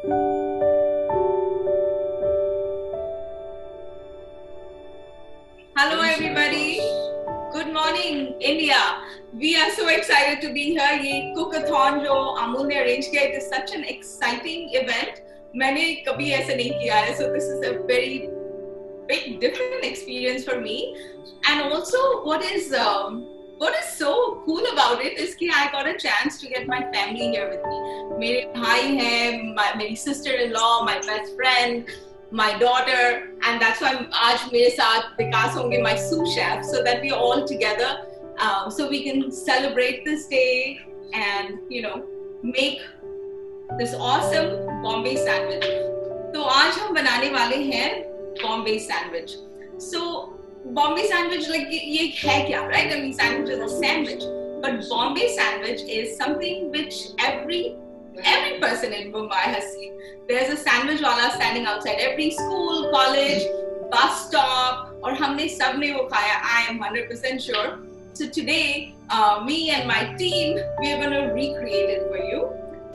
Hello, everybody. Good morning, India. We are so excited to be here. ये cook-a-thon जो अमूल ने arrange किया, it is such an exciting event. मैंने कभी ऐसा नहीं किया है, so this is a very big, different experience for me. And also, what is so cool about it is कि I got a chance to get my family here with me. मेरे भाई हैं, मेरी sister-in-law, my best friend, my daughter, and that's why आज मेरे साथ विकास होंगे, my sous chef, so that we are all together, so we can celebrate this day and make this awesome Bombay sandwich. तो आज हम बनाने वाले हैं Bombay sandwich. So Bombay sandwich, like ये है क्या, right? I mean, sandwich is a sandwich, but Bombay sandwich is something which every person in Mumbai has seen. There's a sandwich wala standing outside every school, college, bus stop, और हमने सबने वो खाया. I am 100% sure. So today, me and my team, we are going to recreate it for you.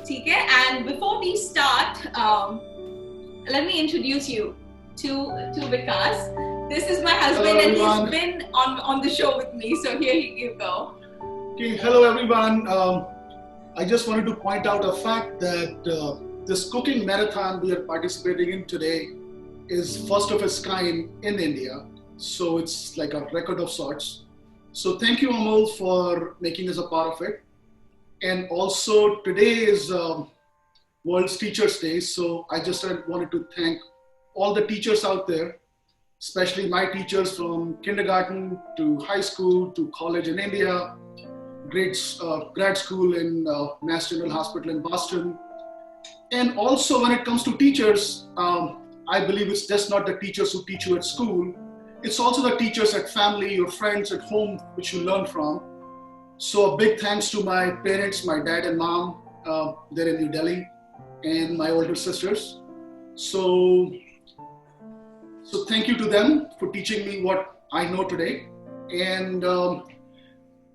ठीक है? And before we start, let me introduce you to Vikas. This is my husband. Hello, and he's been on the show with me. So here you go. Okay, hello everyone. I just wanted to point out a fact that this cooking marathon we are participating in today is first of its kind in India. So it's like a record of sorts. So thank you, Amol, for making us a part of it. And also today is World Teachers Day. So I just wanted to thank all the teachers out there, especially my teachers from kindergarten to high school to college in India, grad school in Mass General Hospital in Boston. And also when it comes to teachers, I believe it's just not the teachers who teach you at school, it's also the teachers at family, your friends at home, which you learn from. So a big thanks to my parents, my dad and mom, they're in New Delhi, and my older sisters. So thank you to them for teaching me what I know today. And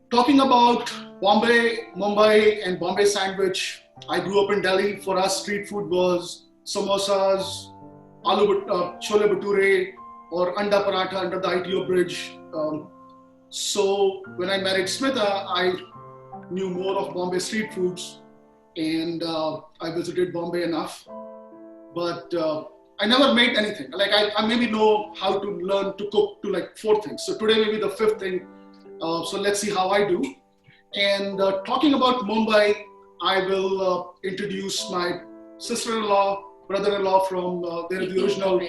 talking about Bombay, Mumbai and Bombay sandwich, I grew up in Delhi. For us, street food was samosas, chole bhature, or anda paratha under the ITO bridge. So when I married Smita, I knew more of Bombay street foods, and I visited Bombay enough. But I never made anything. Like I maybe know how to learn to cook to like 4 things. So today may be the 5th thing. So let's see how I do. And talking about Mumbai, I will introduce my sister-in-law, brother-in-law from they're the original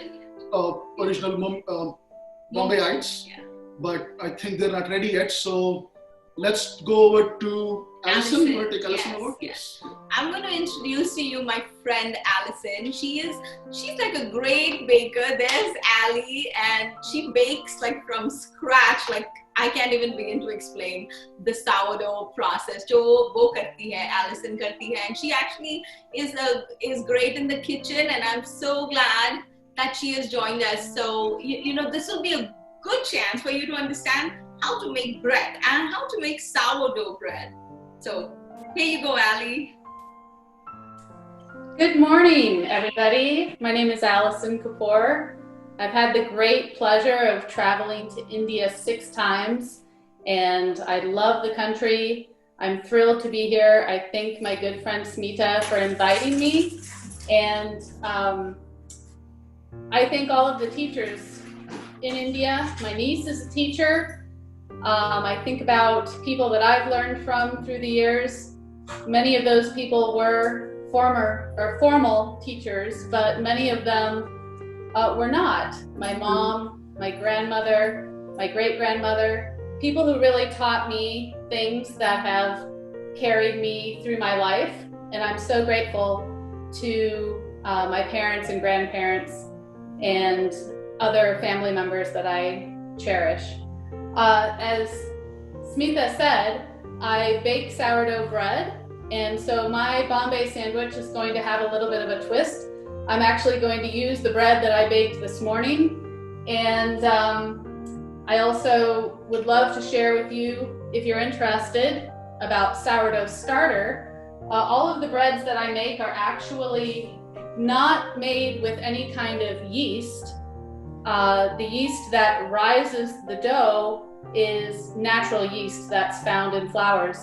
Bombayites, yeah. But I think they're not ready yet. So let's go over to Alison. You want to take Alison over? Yes. I'm going to introduce to you my friend Alison. She's like a great baker. There's Ali, and she bakes like from scratch. Like I can't even begin to explain the sourdough process. जो वो करती है, Alison करती है, and she actually is great in the kitchen. And I'm so glad that she has joined us. So this will be a good chance for you to understand how to make bread and how to make sourdough bread. So here you go, Ali. Good morning, everybody. My name is Alison Kapoor. I've had the great pleasure of traveling to India 6 times, and I love the country. I'm thrilled to be here. I thank my good friend Smita for inviting me, and I thank all of the teachers in India. My niece is a teacher. I think about people that I've learned from through the years. Many of those people were formal teachers, but many of them were not. My mom, my grandmother, my great-grandmother, people who really taught me things that have carried me through my life. And I'm so grateful to my parents and grandparents and other family members that I cherish. As Smita said, I bake sourdough bread, and so my Bombay sandwich is going to have a little bit of a twist. I'm actually going to use the bread that I baked this morning, and I also would love to share with you, if you're interested, about sourdough starter. All of the breads that I make are actually not made with any kind of yeast. The yeast that rises the dough is natural yeast that's found in flowers.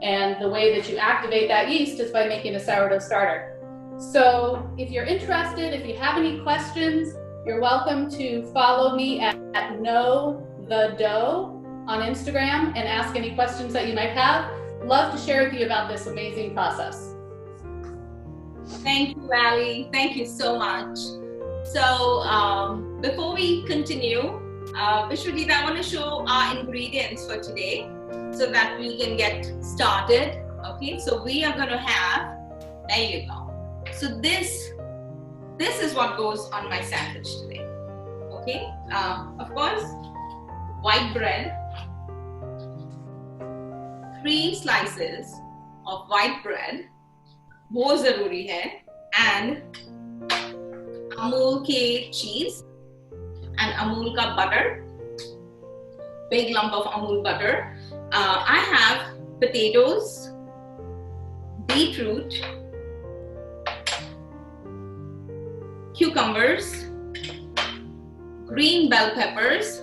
And the way that you activate that yeast is by making a sourdough starter. So if you're interested, if you have any questions, you're welcome to follow me at Know the Dough on Instagram and ask any questions that you might have. Love to share with you about this amazing process. Thank you, Ali. Thank you so much. So before we continue, Vishwajit, I want to show our ingredients for today so that we can get started. Okay, so we are going to have, there you go. So this is what goes on my sandwich today. Okay, of course, white bread, 3 slices of white bread, वो ज़रूरी है, and Amul के cheese and Amul का butter, big lump of Amul butter. I have potatoes, beetroot, cucumbers, green bell peppers,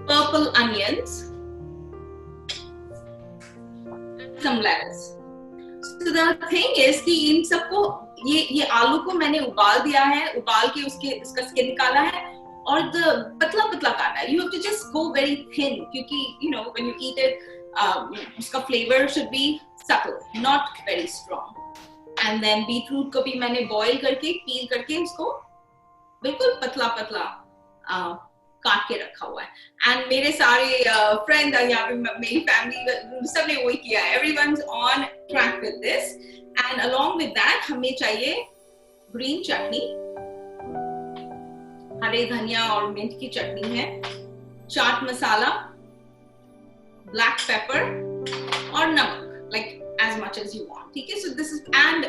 purple onions, and some lettuce. So the thing is कि इन सबको ये आलू को मैंने उबाल दिया है, उबाल के उसका स्किन निकाला है और पतला पतला काटा है. You have to just go very thin क्योंकि you know when you eat it, उसका flavor should be subtle, not very strong. And then beetroot को भी मैंने boil करके, peel करके उसको बिल्कुल पतला पतला काट के रखा हुआ है. And मेरे सारे friends यहाँ पे मेरी family सबने वही किया है. Everyone's on track with this. And along with that हमें चाहिए green chutney, हरे धनिया और मिंट की चटनी है, चाट मसाला, black pepper और नमक, like as much as you want. ठीक है? So this is and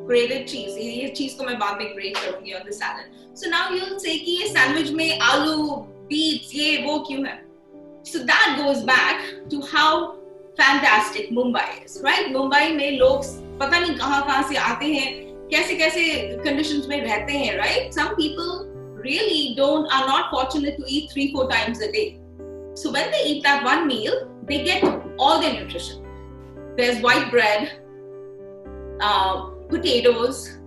grated cheese. ये चीज को मैं बाद में grate करूँगी on the salad. So now you'll say कि ये sandwich में आलू, beets, ये वो क्यों है? So that goes back to how fantastic Mumbai is, right? Mumbai में लोग पता नहीं कहाँ से आते हैं, कैसे conditions में रहते हैं, right? Some people really are not fortunate to eat 3-4 times a day. So when they eat that one meal, they get all their nutrition. There's white bread, potatoes,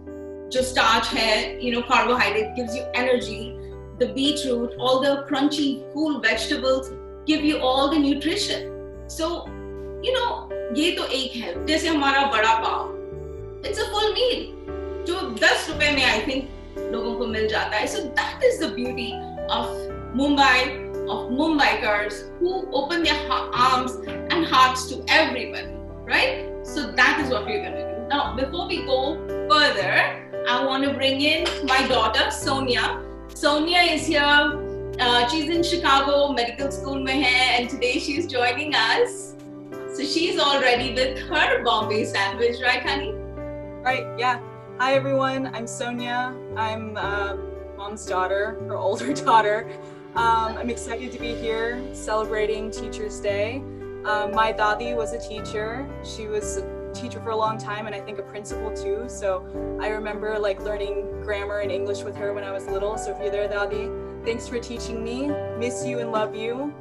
just starch hai, you know, carbohydrate gives you energy. The beetroot, all the crunchy, cool vegetables give you all the nutrition. So, you know, ये तो एक है. जैसे हमारा बड़ा पाव, it's a full meal. जो 10 रुपए में I think लोगों को मिल जाता है. So that is the beauty of Mumbai, of Mumbaikars who open their arms and hearts to everybody, right? So that is what we're going to do. Now, before we go further, I want to bring in my daughter, Sonia. Sonia is here. She's in Chicago Medical School mein hai, and today she's joining us. So she's all ready with her Bombay sandwich, right, honey? Right, yeah. Hi, everyone. I'm Sonia. I'm mom's daughter, her older daughter. I'm excited to be here celebrating Teachers Day. My dadi was a teacher. She was a teacher for a long time, and I think a principal too. So I remember like learning grammar and English with her when I was little. So if you're there, dadi, thanks for teaching me. Miss you and love you.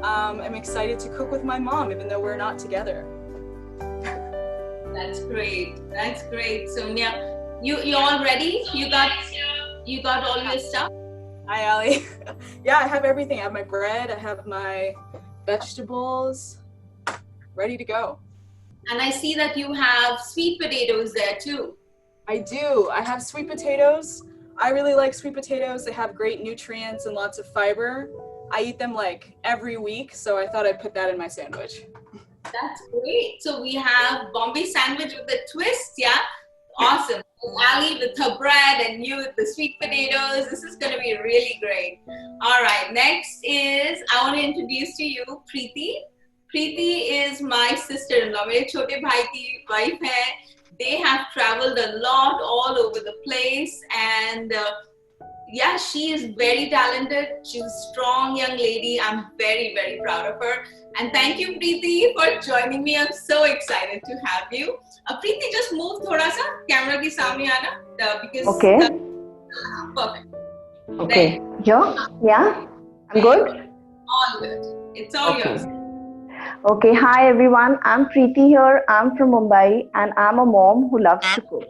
I'm excited to cook with my mom, even though we're not together. That's great. That's great, Sonia. You all ready? You got all your stuff? Hi, Ali. Yeah, I have everything. I have my bread. I have my vegetables. Ready to go. And I see that you have sweet potatoes there too. I do. I have sweet potatoes. I really like sweet potatoes. They have great nutrients and lots of fiber. I eat them like every week, so I thought I'd put that in my sandwich. That's great. So we have Bombay sandwich with a twist, yeah? Awesome. Ali with her bread and you with the sweet potatoes. This is going to be really great. All right, next is, I want to introduce to you Preeti. Preeti is my sister-in-law. मेरे छोटे भाई की wife है. They have traveled a lot all over the place, and yeah, she is very talented. She's a strong young lady. I'm very, very proud of her. And thank you, Preeti, for joining me. I'm so excited to have you. Preeti, just move camera के सामने आना because Okay. perfect. Okay. Here? Yeah? I'm good? All good. It's all Okay. yours. Okay. Hi, everyone. I'm Preeti here. I'm from Mumbai and I'm a mom who loves to cook.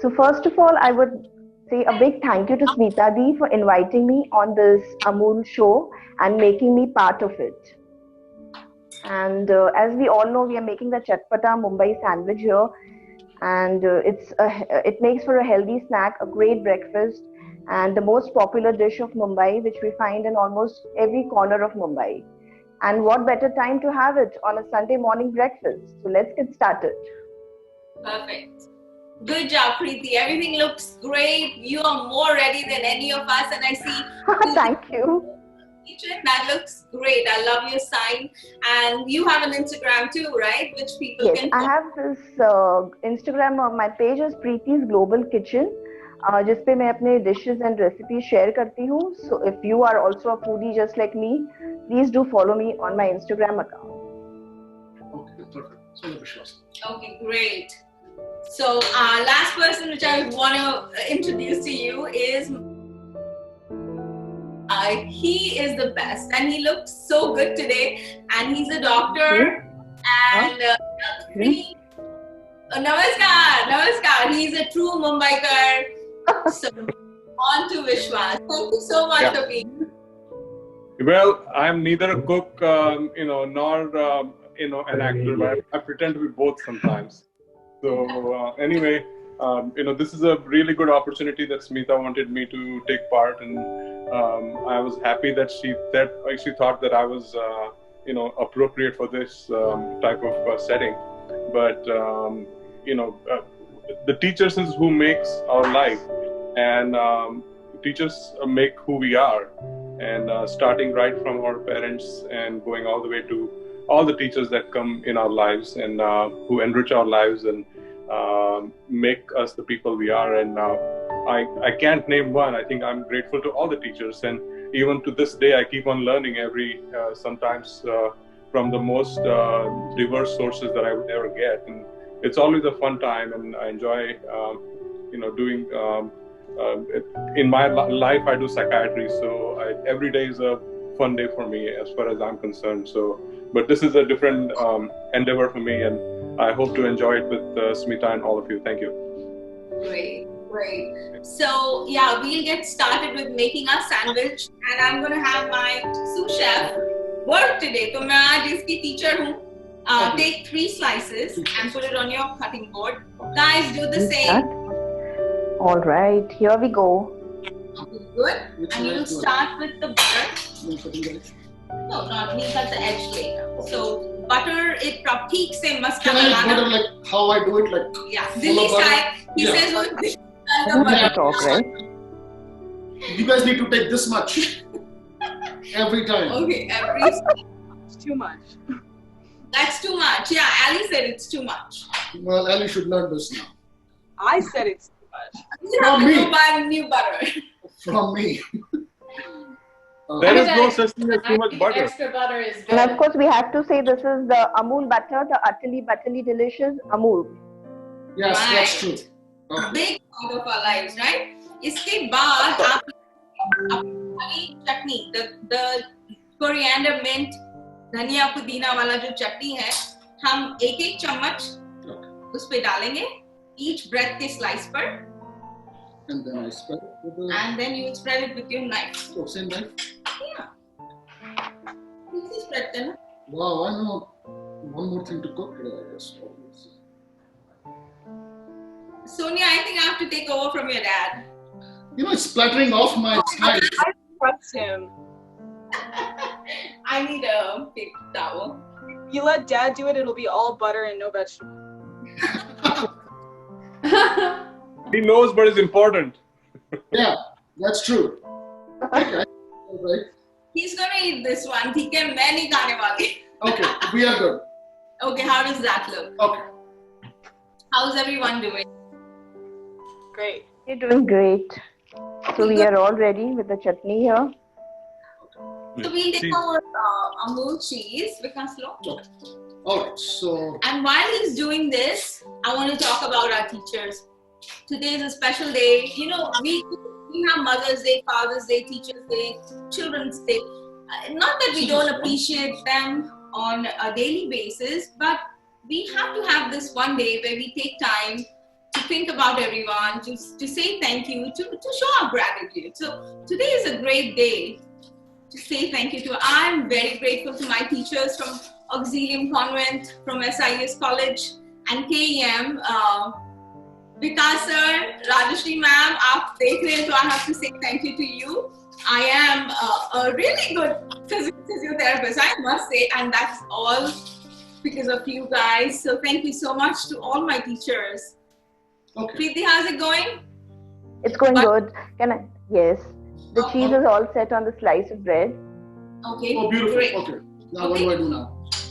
So, first of all, I would say a big thank you to Smita Di for inviting me on this Amul show and making me part of it. And as we all know, we are making the Chatpata Mumbai sandwich here. And it makes for a healthy snack, a great breakfast, and the most popular dish of Mumbai, which we find in almost every corner of Mumbai. And what better time to have it on a Sunday morning breakfast? So let's get started. Perfect. Good job, Preeti. Everything looks great. You are more ready than any of us, and I see. Thank you. That looks great. I love your sign. And you have an Instagram too, right? Which people Yes, can I have this Instagram. My page is Preeti's Global Kitchen, जिस पे मैं अपने dishes and recipes share करती हूँ. So if you are also a foodie just like me, please do follow me on my Instagram account. Okay, perfect. So, Vishwas. Okay, great. So, last person which I want to introduce to you is. He is the best, and he looks so good today. And he's a doctor. And Namaskar. He's a true Mumbaikar. So, on to Vishwas. Thank you so much for being here. Well, I'm neither a cook, nor an actor, but I pretend to be both sometimes. So anyway, this is a really good opportunity that Smita wanted me to take part, and I was happy that she thought that I was appropriate for this type of setting. But the teachers is who makes our life, and teachers make who we are. And starting right from our parents and going all the way to all the teachers that come in our lives and who enrich our lives and make us the people we are. And I can't name one. I think I'm grateful to all the teachers, and even to this day I keep on learning sometimes from the most diverse sources that I would ever get. And it's always a fun time, and I enjoy doing in my life I do psychiatry, so every day is a fun day for me as far as I'm concerned. So, but this is a different endeavor for me, and I hope to enjoy it with Smita and all of you. Thank you. Great. So yeah, we'll get started with making our sandwich, and I'm going to have my sous chef work today. So मैं जिसकी teacher हूँ. Take 3 slices and put it on your cutting board. Guys, do the same. All right, here we go. Good. And you'll start with the butter. No, not me. Cut the edge later. So butter it ठीक से मस्त Can I लगाना. butter like how I do it? Like Yeah, Delhi style. He says Delhi style butter. Talk, right? you guys need to take this much every time. Okay, It's too much. that's too much. Yeah, Ali said it's too much. Well, Ali should learn this now. I said it's too much. You have From to me. go buy new butter. From me. There is Okay. no such thing as too much butter. Extra butter is And of good. course, we have to say this is the Amul butter, the utterly delicious Amul. Yes, Right. that's true. Okay. Big part of our lives, right? इसके बाद आप हरी चटनी, the coriander mint धनिया पुदीना वाला जो चटनी है, हम एक चम्मच उस पे डालेंगे each bread के slice पर, And then I spread it with the and then you spread it with your knife. same knife. Yeah. Easy spread करना. Wow, I know one more thing to cook today, I guess. Sonia, I think I have to take over from your dad. It's splattering off my slide. I trust him. I need a paper towel. If you let Dad do it, it'll be all butter and no vegetables. He knows, but it's important. Yeah, that's true. Okay. All right. He's gonna eat this one. ठीक है, मैं नहीं खाने वाली. Okay, we are good. Okay, how does that look? Okay. How's everyone doing? Great. You're doing great. So we are all ready with the chutney here. So we'll take our Amul cheese. Vikas lo. All right. So And while he's doing this, I want to talk about our teachers. Today is a special day. You know, we have Mother's Day, Father's Day, Teachers Day, Children's Day. Not that we don't appreciate them on a daily basis, but we have to have this one day where we take time to think about everyone, to say thank you, to show our gratitude. So today is a great day to say thank you to. I'm very grateful to my teachers from Auxilium Convent, from SIS College and KEM. Vikas sir, Rajashri ma'am, aap dekh rahe hain, so I have to say thank you to you. I am a really good physiotherapist, I must say, and that's all because of you guys. So thank you so much to all my teachers. okay. Preeti, how's it going? It's going good. Yes. The Oh, cheese oh. is all set on the slice of bread. Okay, Oh, beautiful. great. Okay. Now what do I do now?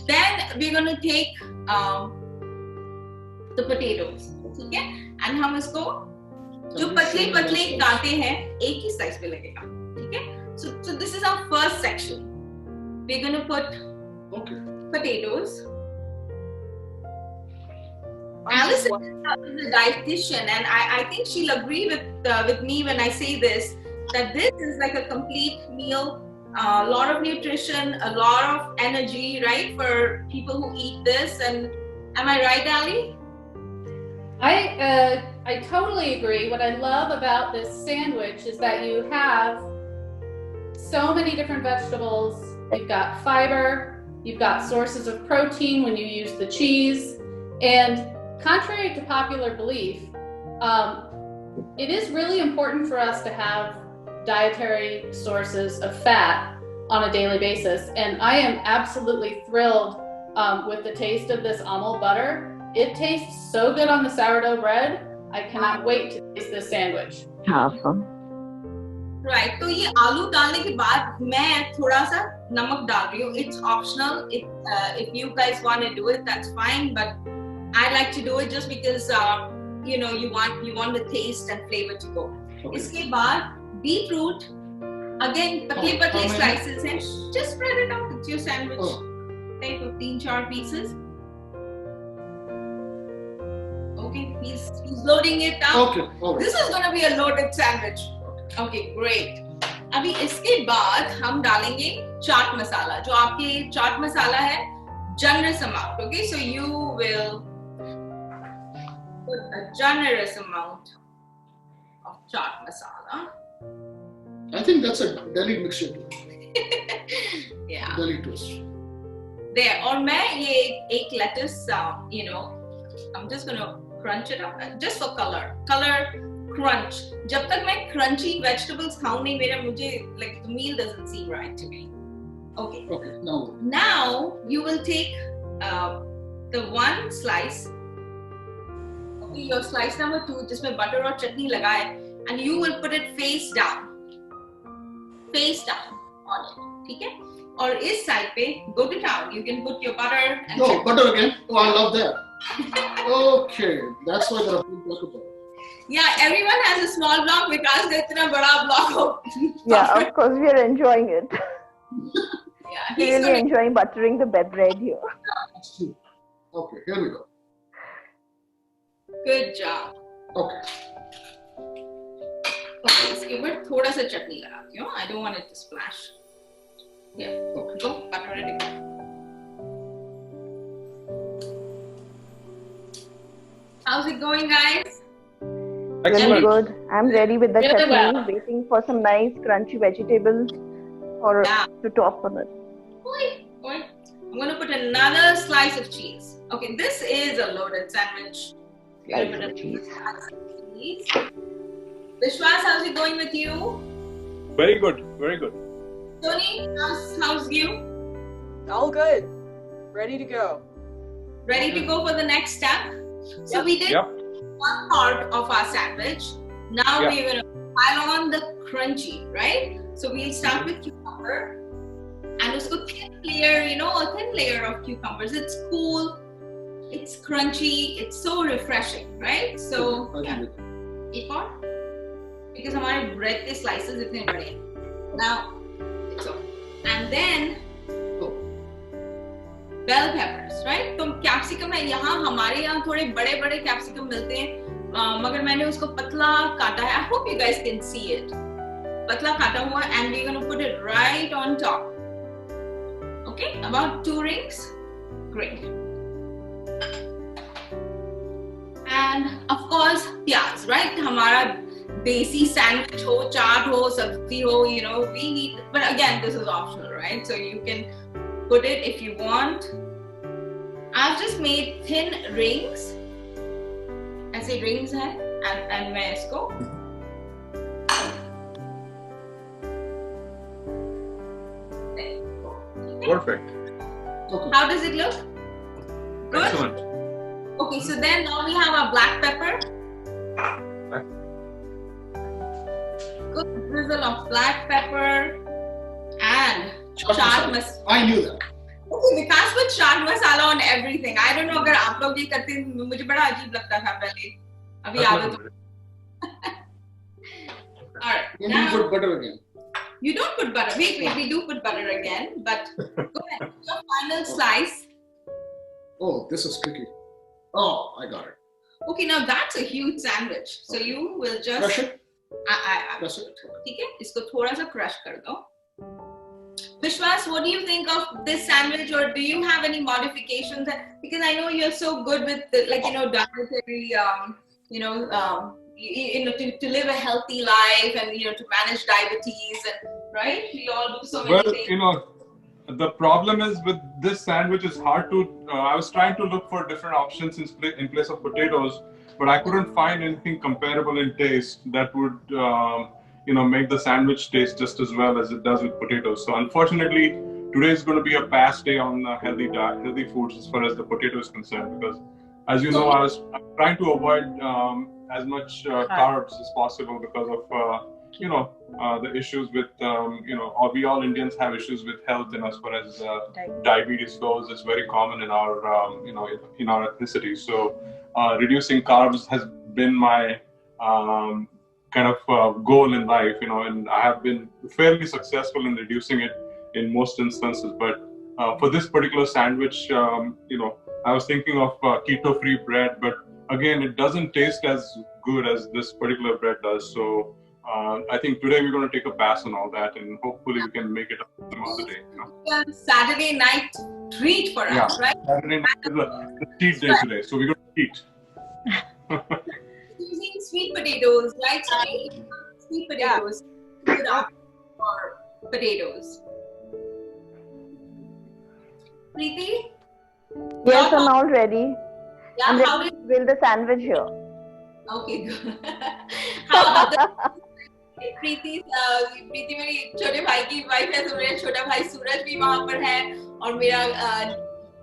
Then we're going to take the potatoes, ठीक है? And हम इसको जो पतले पतले काटे हैं एक ही साइज पे लगेगा, ठीक है? So this is our first section. We're going to put Okay. potatoes. Alice is a dietitian, and I think she'll agree with me when I say this, that this is like a complete meal, a lot of nutrition, a lot of energy, right, for people who eat this. And am I right, Ali? I totally agree. What I love about this sandwich is that you have so many different vegetables. You've got fiber, you've got sources of protein when you use the cheese, and contrary to popular belief, it is really important for us to have dietary sources of fat on a daily basis. And I am absolutely thrilled with the taste of this Amul butter. It tastes so good on the sourdough bread. I cannot wait to taste this sandwich. Awesome. Right. तो ये आलू डालने के बाद मैं थोड़ा सा नमक डाल रही हूँ. It's optional. If you guys want to do it, that's fine. But I like to do it just because you know, you want the taste and flavor to go. Okay. इसके बाद beetroot, again पतले पतले slices हैं. Just spread it out. It's your sandwich. Type of 3-4 pieces. Okay, he's loading it up. Okay. All right. This is gonna be a loaded sandwich. Okay, great. अभी इसके बाद हम डालेंगे चाट मसाला. जो आपके चाट मसाला है, generous amount. Okay, so you will put a generous amount of chaat masala. I think that's a Delhi mixture. Yeah. Delhi twist. There. और मैं ये एक lettuce, you know, I'm just gonna crunch it up just for color. Color crunch. जब तक मैं crunchy vegetables खाऊं नहीं, मुझे like the meal doesn't seem right to me. Okay. Okay. Now. Now you will take the one slice. Okay, your slice number 2, जिसमें butter और chutney लगा है, and you will put it face down on it. ठीक है? और इस side पे go to town. You can put your butter and No, chutney. butter again. Oh, I love that. Okay, that's why there are two block of butter. Yeah, everyone has a small block because there's इतना बड़ा block of Yeah, of course, we are enjoying it. Yeah, We're he's really gonna enjoying buttering the bread here. That's two. Okay, here we go. good job. Okay. Okay, इसके ऊपर थोड़ा सा चटनी लगाती हूँ. I don't want it to splash. Yeah, Okay. go butter it again. How's it going, guys? Really Excellent. good. I'm ready with the Really chutney, well. waiting for some nice crunchy vegetables or Yeah. to top on it. Oi. I'm going to put another slice of cheese. Okay, this is a loaded sandwich. Slice Little bit of cheese. cheese. Vishwas, how's it going with you? Very good. Very good. Tony, how's you? All good. Ready to go. Ready to go for the next step? So we did Yep. one part of our sandwich. Now Yeah. we're going to pile on the crunchy, right? So we'll start with cucumber. And usko thin layer, you know, a thin layer of cucumbers. It's cool, it's crunchy, it's so refreshing, right? So, yeah, एक और, because हमारे bread के slices इतने बड़े हैं. Now, so, and then bell peppers, right? तो capsicum है यहाँ, हमारे यहाँ थोड़े बड़े बड़े कैप्सिकम मिलते हैं, मगर मैंने उसको पतला काटा है. I hope you guys can see it. पतला काटा हुआ, and we're going to put it right on top. Okay, about 2 rings. Great. And of course, प्याज, right? हमारा देसी sandwich हो, चाट हो, सब्जी हो, you know, we need. But again, this is optional, right? So you can put it if you want. I've just made thin rings. ऐसे rings हैं, and मैं इसको Perfect. Okay. How does it look? Good. Excellent. Okay, so then now we have our black pepper. Good drizzle of black pepper and chaat masala. I knew that. Okay, Vikas put chaat masala on everything. I don't know अगर आप लोग ये करते हैं, मुझे बड़ा अजीब लगता था पहले. अभी आदत हो. Alright. Then you put butter again. You don't put butter. Wait, we do put butter again, but go ahead. Your final slice. Oh, this is tricky. Oh, I got it. Okay, now that's a huge sandwich. So you will just Crush it. Crush it. ठीक है, इसको थोड़ा सा crush कर दो. Vishwas, what do you think of this sandwich, or do you have any modifications? Because I know you're so good with the, like, you know, dietary, to live a healthy life, and you know, to manage diabetes, and right, we all do so many things. You know, the problem is with this sandwich is hard to. I was trying to look for different options in place of potatoes, but I couldn't find anything comparable in taste that would, make the sandwich taste just as well as it does with potatoes. So unfortunately, today is going to be a pass day on healthy foods as far as the potato is concerned, because, as you know, I'm trying to avoid as much carbs as possible because of the issues with we all Indians have issues with health, and as far as diabetes goes, it's very common in our in our ethnicity. So reducing carbs has been my kind of goal in life, and I have been fairly successful in reducing it in most instances. But for this particular sandwich, I was thinking of keto-free bread, but again, it doesn't taste as good as this particular bread does. So I think today we're going to take a pass on all that, and hopefully we can make it up some other day. Saturday night treat for us, right? Saturday night is a cheat day today, so we're going to eat. Using sweet potatoes, right? So sweet potatoes. Good option for potatoes. Preeti? Yes, I'm all ready. Yeah, I'm how ready did? to build the sandwich here. Okay, good. How about प्रीति मेरी छोटे भाई की wife है, तो मेरा छोटा भाई सूरज भी वहाँ पर है, और मेरा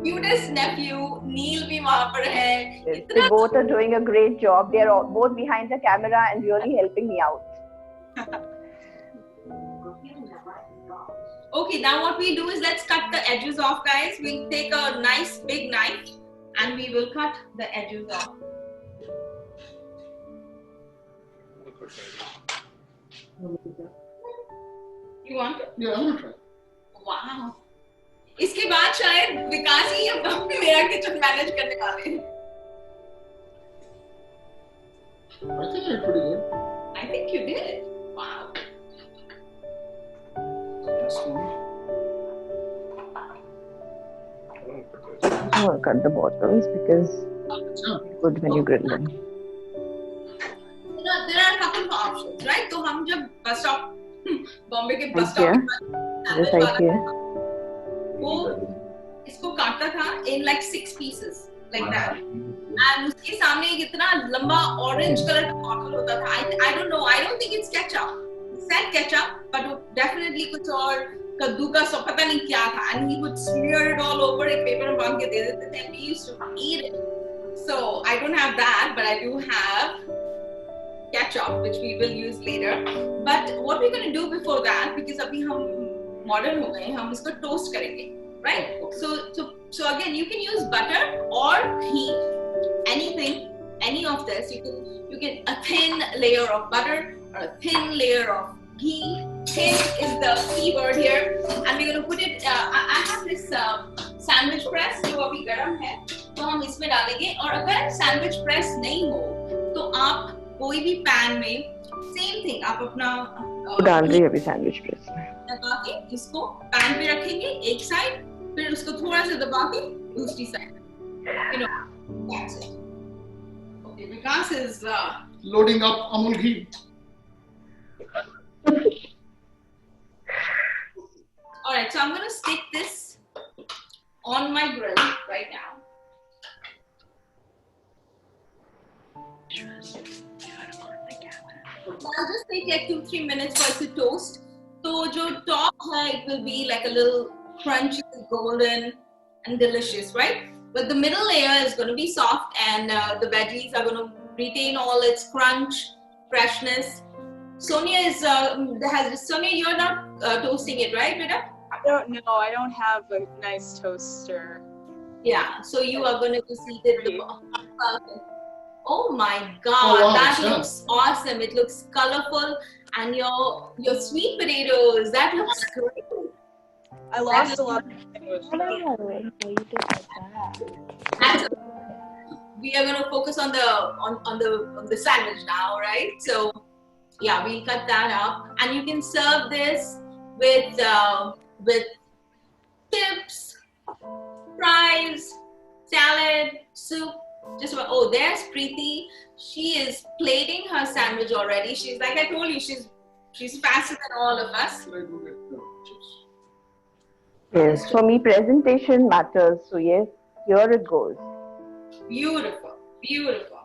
cutest nephew नील भी वहाँ पर है. Yes, they both are doing a great job. They are all, both behind the camera and really helping me out. Okay, now what we do is let's cut the edges off, guys. We'll take a nice big knife and we will cut the edges off. You want it? Yeah, I'm gonna try. Wow. इसके बाद शायद विकास ही अब मेरा kitchen manage करने वाले हैं. I think I did pretty good. I think you did. Wow. That's one. I'm going to cut the bottoms because it's good when you grill them. There are a couple of options, right? तो हम जब bus stop, Bombay के bus Thank stop, you. Thank you. वो इसको काटता था in like 6 pieces, like that. And उसके सामने एक इतना लंबा orange color का bottle होता था. I don't know. I don't think it's ketchup. It said ketchup, but definitely कुछ और कद्दू का सो पता नहीं क्या था. And he would smear it all over, एक paper में बांध के दे देते थे. And we used to eat it. So I don't have that, but I do have ketchup, which we will use later. But what we're going to do before that, because अभी हम modern हो गए, हम इसको toast करेंगे, right? So again, you can use butter or ghee, anything, any of this. You can a thin layer of butter or a thin layer of ghee. Thin is the key word here, and we're going to put it. I have this sandwich press जो अभी गर्म है तो हम इसमें डालेंगे, और अगर सैंडविच प्रेस नहीं हो तो आप कोई भी पैन में सेम थिंग आप अपना डाल रही है अभी सैंडविच प्रेस में दबा के इसको पैन पे रखेंगे एक साइड, फिर उसको थोड़ा सा दबा के दूसरी side, you know, that's it. Okay, Vikas is Loading up Amul ghee. all right, so I'm going to stick this on my grill right now. I'll just take like 2-3 minutes for it to toast. So jo top hai, it will be like a little crunchy, golden and delicious, right? But the middle layer is going to be soft, and the veggies are going to retain all its crunch, freshness. Sonia is Sonia, you're not toasting it, right, Rita? I don't have a nice toaster. Yeah, so you are going to just eat it. Oh my God, Oh, wow, that sure. looks awesome. It looks colorful, and your sweet potatoes, that looks great. I lost a lot of sandwich. We are going to focus on the sandwich now, right? So yeah, we'll cut that up, and you can serve this with chips, fries, salad, soup. Just about, oh, there's Preeti. She is plating her sandwich already. She's like I told you, she's faster than all of us. yes for me presentation matters, so yes, here it goes. Beautiful, beautiful.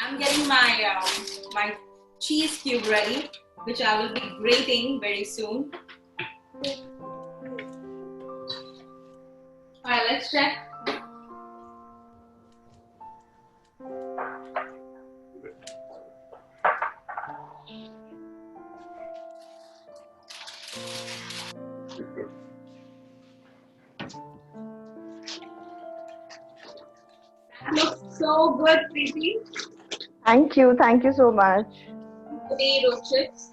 I'm getting my cheese cube ready, which I will be grating very soon. All right, let's check. That looks so good, Preeti. Thank you so much. Potato chips.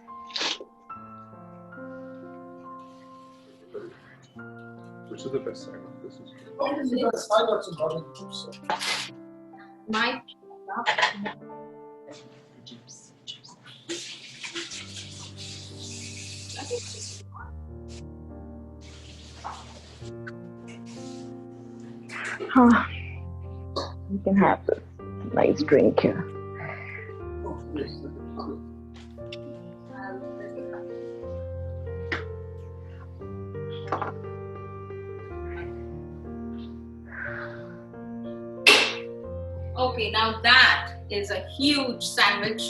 Which is the best side of this? I got some garlic chips. My You can have this nice drink here. Okay, now that is a huge sandwich.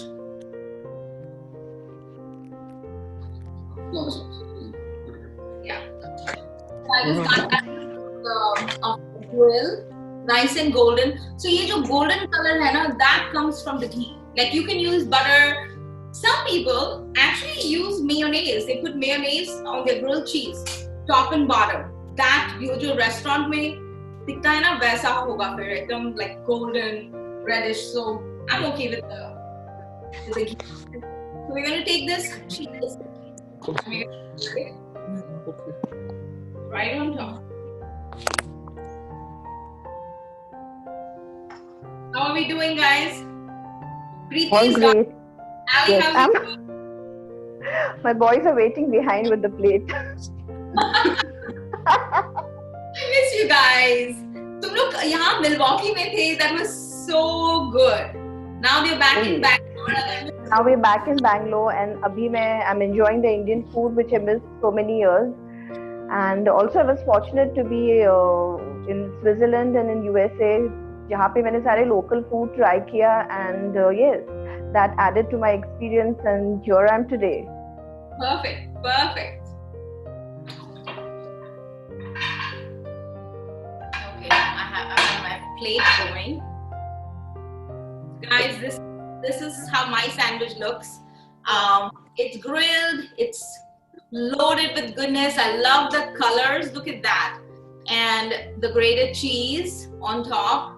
Yeah. So I just got that of the grill, nice and golden. So ये जो golden color है ना, that comes from the ghee. Like you can use butter. Some people actually use mayonnaise. They put mayonnaise on their grilled cheese, top and bottom. That ये जो restaurant में दिखता है ना, वैसा होगा फिर एकदम like golden, reddish. So I'm okay with the ghee. So we're gonna take this cheese. Right on top. How are we doing, guys? Preeti All is done. great. Ali, Yes, how's it going? My boys are waiting behind with the plate. I miss you guys. तुम लोग यहाँ Milwaukee में थे. That was so good. Now they're back in Bangalore. Now we're back in Bangalore, and I'm enjoying the Indian food which I missed so many years. And also I was fortunate to be in Switzerland and in USA, जहाँ पे मैंने सारे local food try किया, and yes, that added to my experience, and here I am today. Perfect, perfect. Okay, I have my plate going. Guys, this is how my sandwich looks. It's grilled, it's loaded with goodness. I love the colors, look at that. And the grated cheese on top.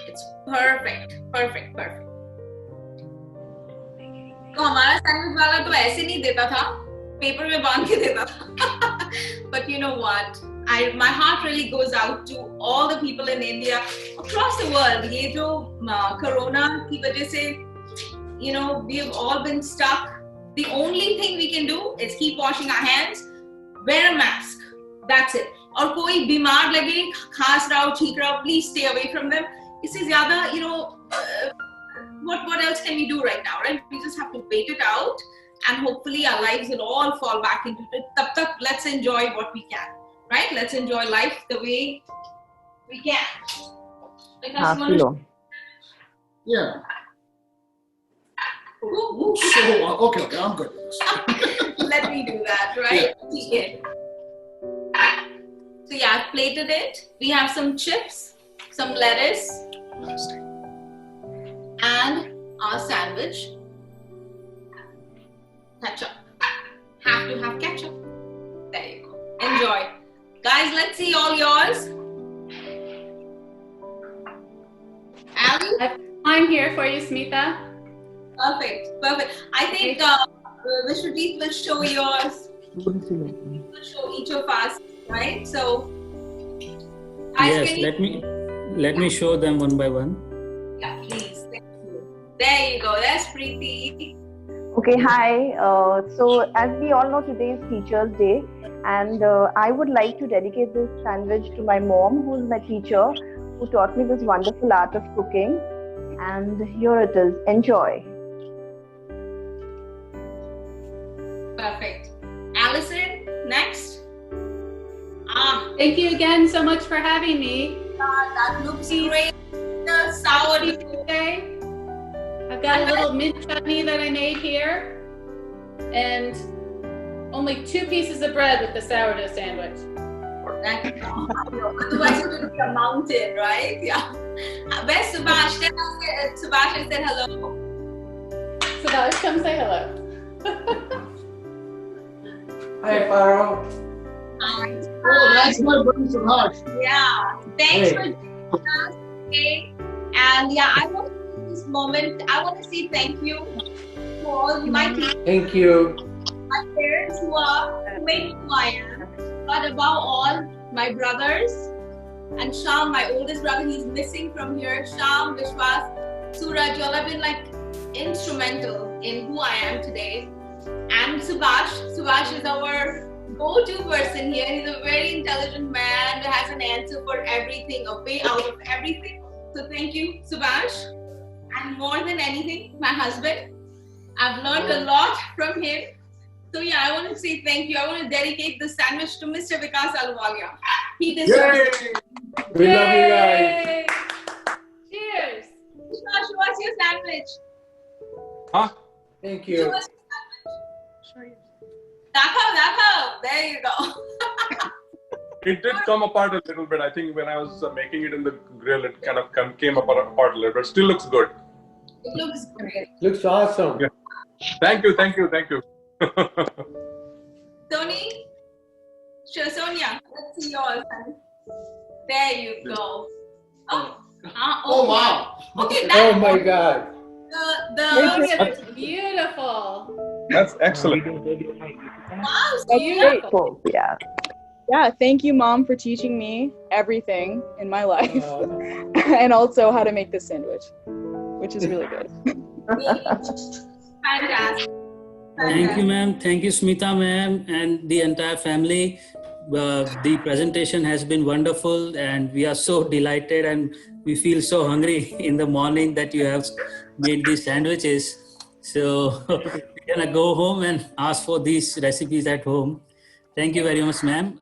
It's perfect, perfect, perfect. तो हमारा sandwich वाला तो ऐसे नहीं देता था, paper में बांध के देता था. But you know what? My heart really goes out to all the people in India, across the world. ये जो corona की वजह से, you know, we have all been stuck. The only thing we can do is keep washing our hands, wear a mask. That's it. और कोई बीमार लगे, खांस रहा हो, छींक रहा हो, please stay away from them. इससे ज़्यादा, you know, what else can we do right now, right? We just have to wait it out, and hopefully our lives will all fall back into it. तब तक let's enjoy what we can, right? Let's enjoy life the way we can. Yeah. So, okay, I'm good. Let me do that, right? Yeah. So yeah, I've plated it. We have some chips, some lettuce, and our sandwich. Ketchup. Have to have ketchup. There you go. Enjoy. Guys, let's see all yours. Ali? I'm here for you, Smita. Perfect. I think Vishwadeep will show yours. He will show each of us, right? So, guys, yes, let me show them one by one. Yeah, please. Thank you. There you go. That's Preeti. Okay, hi. So as we all know, today is Teacher's Day, and I would like to dedicate this sandwich to my mom, who is my teacher, who taught me this wonderful art of cooking. And here it is. Enjoy. Perfect. Allison, next. Thank you again so much for having me. That looks great. The sourdough today. I've got a little mint chutney that I made here, and only 2 pieces of bread with the sourdough sandwich. Otherwise it would be a mountain, right? Yeah. Where's Subhash? Subhash, I said hello. Subhash, come say hello. Hi, Paro. Oh, that's my brother Subhash. Yeah. Thanks for joining us today. And yeah, I want to take this moment. I want to say thank you to all my teachers. Thank you. My parents who made me who I am. But above all, my brothers and Sham, my oldest brother, he's missing from here. Sham, Vishwas, Suraj, all have been like instrumental in who I am today. And Subhash is our go-to person here. He's a very intelligent man that has an answer for everything, a way out of everything. So thank you, Subhash. And more than anything, my husband. I've learned a lot from him. So yeah, I want to say thank you. I want to dedicate the sandwich to Mr. Vikas Ahluwalia. He deserves it. We love you guys. Cheers. Show us your sandwich. Huh? Thank Show you. us your sandwich. Dakho. There you go. It did come apart a little bit. I think when I was making it in the grill, it kind of came apart a little bit. Still looks good. It looks great. Looks awesome. Yeah. Thank you. Sonia, let's see yours. There you go. Oh wow. Okay, Oh my God. That's beautiful. That's excellent. Wow, Beautiful. Yeah. Yeah, thank you, Mom, for teaching me everything in my life and also how to make this sandwich, which is really good. fantastic. Thank you, ma'am. Thank you, Smita, ma'am, and the entire family. The presentation has been wonderful, and we are so delighted, and we feel so hungry in the morning that you have made these sandwiches. So we're gonna go home and ask for these recipes at home. Thank you very much, ma'am.